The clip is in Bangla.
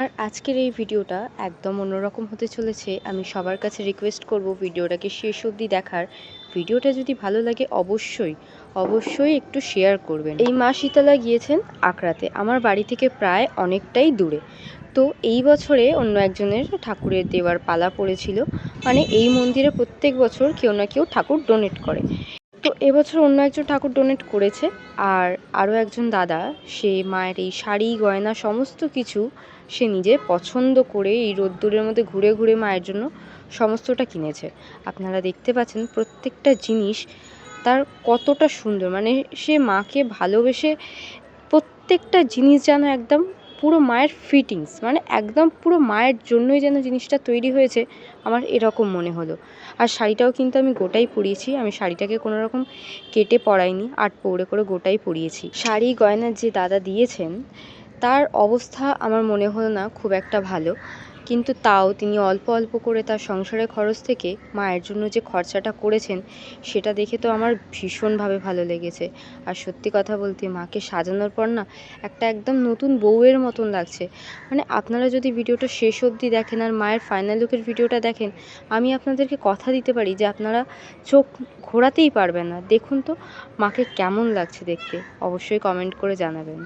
আর আজকের এই ভিডিওটা একদম অন্যরকম হতে চলেছে। আমি সবার কাছে রিকোয়েস্ট করব ভিডিওটাকে শেষ অবধি দেখার। ভিডিওটা যদি ভালো লাগে অবশ্যই একটু শেয়ার করবেন। এই মা শীতলা গিয়েছেন আগ্রাতে, আমার বাড়ি থেকে প্রায় অনেকটাই দূরে। তো এই বছরে অন্য একজনের ঠাকুরের দেওয়ার পালা পড়েছিল। মানে এই মন্দিরে প্রত্যেক বছর কেউ না কেউ ঠাকুর ডোনেট করে। তো এবছর অন্য একজন ঠাকুর ডোনেট করেছে। আর আরও একজন দাদা, সে মায়ের এই শাড়ি গয়না সমস্ত কিছু সে নিজে পছন্দ করে এই রোদ্দুরের মধ্যে ঘুরে ঘুরে মায়ের জন্য সমস্তটা কিনেছে। আপনারা দেখতে পাচ্ছেন প্রত্যেকটা জিনিস তার কতটা সুন্দর, মানে সে মাকে ভালোবেসে প্রত্যেকটা জিনিস যেন একদম পুরো মায়ের ফিটিংস, মানে একদম পুরো মায়ের জন্যই যেন জিনিসটা তৈরি হয়েছে, আমার এরকম মনে হলো। আর শাড়িটাও কিন্তু আমি গোটাই পরিয়েছি, আমি শাড়িটাকে কোনো রকম কেটে পরাইনি, আট পৌড়ে করে গোটাই পরিয়েছি। শাড়ি গয়না যে দাদা দিয়েছেন তার অবস্থা আমার মনে হলো না খুব একটা ভালো, কিন্তু তাও তিনি অল্প অল্প করে তার সংসারের খরচ থেকে মায়ের জন্য যে খরচাটা করেছেন সেটা দেখে তো আমার ভীষণভাবে ভালো লেগেছে। আর সত্যি কথা বলতে মাকে সাজানোর পর না একটা একদম নতুন বউয়ের মতন লাগছে। মানে আপনারা যদি ভিডিওটা শেষ অবধি দেখেন আর মায়ের ফাইনাল লুকের ভিডিওটা দেখেন, আমি আপনাদেরকে কথা দিতে পারি যে আপনারা চোখ ঘোরাতেই পারবেন না। দেখুন তো মাকে কেমন লাগছে দেখতে, অবশ্যই কমেন্ট করে জানাবেন।